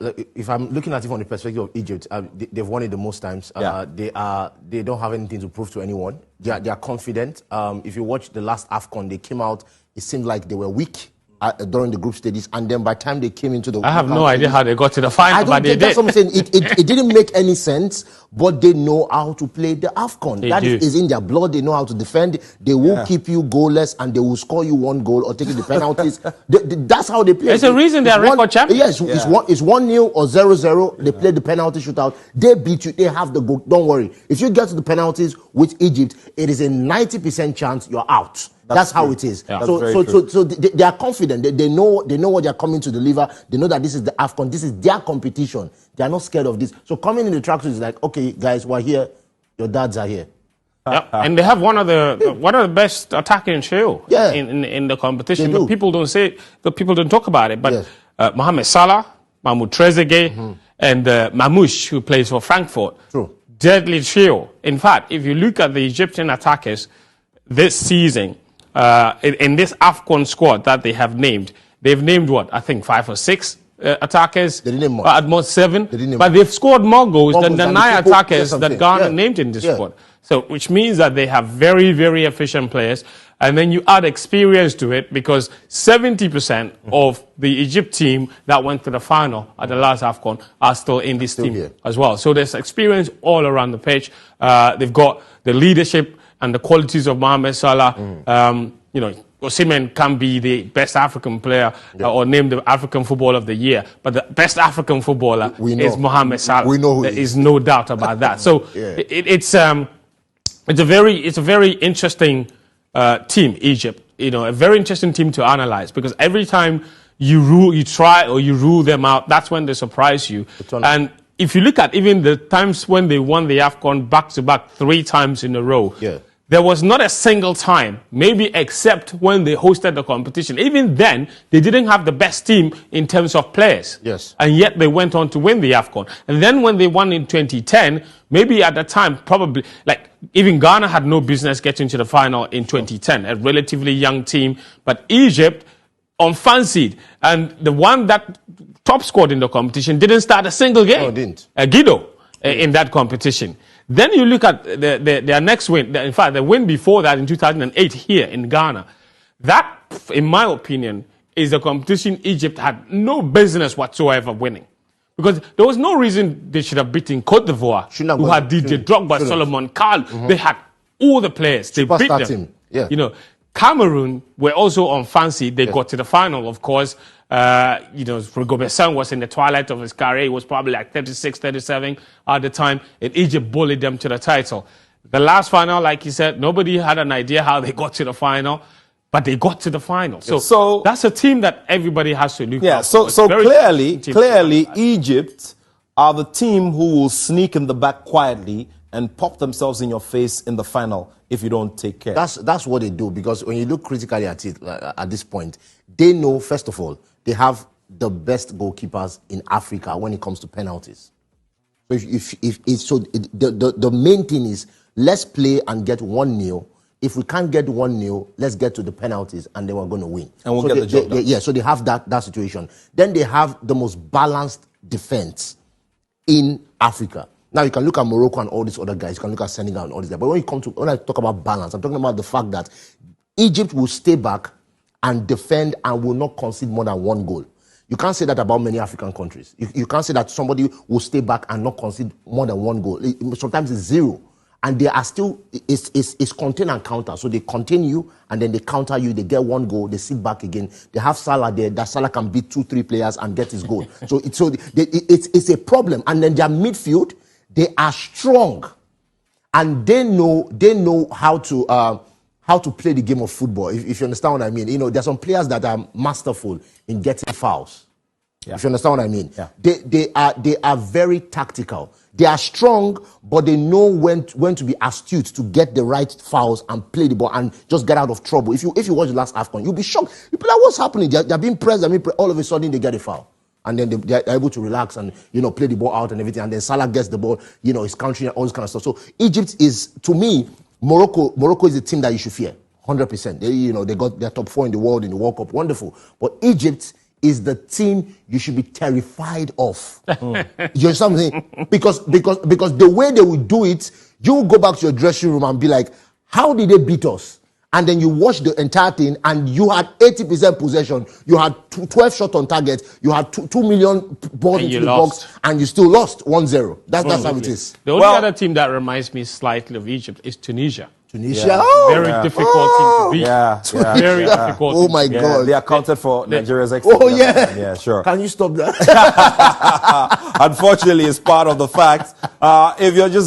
if I'm looking at it from the perspective of Egypt, they've won it the most times. They don't have anything to prove to anyone. They are confident. If you watch the last AFCON, they came out. It seemed like they were weak during the group stages, and then by the time they came into the... I have no idea how they got to the final, but they did. That's what I'm saying. It didn't make any sense, but they know how to play the AFCON. That is in their blood. They know how to defend. They will keep you goalless, and they will score you one goal or take you the penalties. That's how they play. There's a reason they are record champions. Yes, it's 1-0 or 0-0. They play the penalty shootout. They beat you. They have the goal. Don't worry. If you get to the penalties with Egypt, it is a 90% chance you're out. That's how it is. Yeah. So they are confident. They know what they're coming to deliver. They know that this is the AFCON. This is their competition. They are not scared of this. So coming in the tracksuit is like, okay, guys, we're here. Your dads are here. Yep. And they have one of the best attacking trio in the competition. But people don't say it. But people don't talk about it. But Mohamed Salah, Mahmoud Trezeguet, and Mamouche, who plays for Frankfurt. True. Deadly trio. In fact, if you look at the Egyptian attackers this season, in this AFCON squad that they have named, they've named what? I think 5 or 6 attackers. They didn't name at most 7. But they've scored more goals than the 9 attackers that Ghana named in this squad. So, which means that they have very, very efficient players. And then you add experience to it, because 70% of the Egypt team that went to the final at the last AFCON are still in this team as well. So there's experience all around the pitch. They've got the leadership and the qualities of Mohamed Salah. Osimhen can be the best African player or named the African Footballer of the Year, but the best African footballer is Mohamed Salah. We know who there is no doubt about that. So it's a very interesting team, Egypt. A very interesting team to analyze, because every time you rule them out, that's when they surprise you. And if you look at even the times when they won the AFCON back-to-back 3 times in a row, there was not a single time, maybe except when they hosted the competition. Even then, they didn't have the best team in terms of players. Yes. And yet they went on to win the AFCON. And then when they won in 2010, maybe at the time, probably, like, even Ghana had no business getting to the final in 2010, a relatively young team. But Egypt, unfancied, and the one that top scored in the competition didn't start a single game. No, didn't. Guido in that competition. Then you look at their next win. In fact, the win before that in 2008 here in Ghana. That, in my opinion, is a competition Egypt had no business whatsoever winning. Because there was no reason they should have beaten Cote d'Ivoire, who had DJ Drogba, Solomon Kalou. They had all the players. They beat them. Yeah. Cameroon were also unfancied. They got to the final, of course. Rigobert Song was in the twilight of his career. He was probably like 36, 37 at the time. And Egypt bullied them to the title. The last final, like you said, nobody had an idea how they got to the final, but they got to the final. So that's a team that everybody has to look at. So clearly, Egypt are the team who will sneak in the back quietly and pop themselves in your face in the final if you don't take care. That's what they do, because when you look critically at it at this point, they know, first of all, they have the best goalkeepers in Africa when it comes to penalties. So the main thing is, let's play and get 1-0. If we can't get 1-0, let's get to the penalties, and then we're going to win. And we'll get the job done. So they have that situation. Then they have the most balanced defense in Africa. Now, you can look at Morocco and all these other guys. You can look at Senegal and all these guys. But when I talk about balance, I'm talking about the fact that Egypt will stay back and defend and will not concede more than 1 goal. You can't say that about many African countries. You can't say that somebody will stay back and not concede more than 1 goal. Sometimes it's 0. And they are still, it's contain and counter. So they contain you, and then they counter you, they get 1 goal, they sit back again. They have Salah there, that Salah can beat 2-3 players and get his goal. So it's a problem. And then their midfield, they are strong. And they know how to play the game of football, if you understand what I mean. There are some players that are masterful in getting fouls. Yeah. If you understand what I mean. Yeah. They are very tactical. They are strong, but they know when to be astute to get the right fouls and play the ball and just get out of trouble. If you watch the last AFCON, you'll be shocked. You'll be like, what's happening? They're being pressed. All of a sudden, they get a foul. And then they're able to relax and, play the ball out and everything. And then Salah gets the ball, he's countering and all this kind of stuff. So Egypt is, to me, Morocco is a team that you should fear. 100%. They got their top 4 in the world in the World Cup. Wonderful. But Egypt is the team you should be terrified of. You understand what I'm saying? Because the way they will do it, you will go back to your dressing room and be like, how did they beat us? And then you watch the entire thing, and you had 80% possession. You had 12 shots on target. You had 2 million balls into the box, and you still lost 1-0. That's how it is. The only other team that reminds me slightly of Egypt is Tunisia. Tunisia, very difficult team to beat. Very difficult. Oh my God! They accounted for Nigeria's exit. Oh yeah, yeah, sure. Can you stop that? Unfortunately, it's part of the fact. If you're just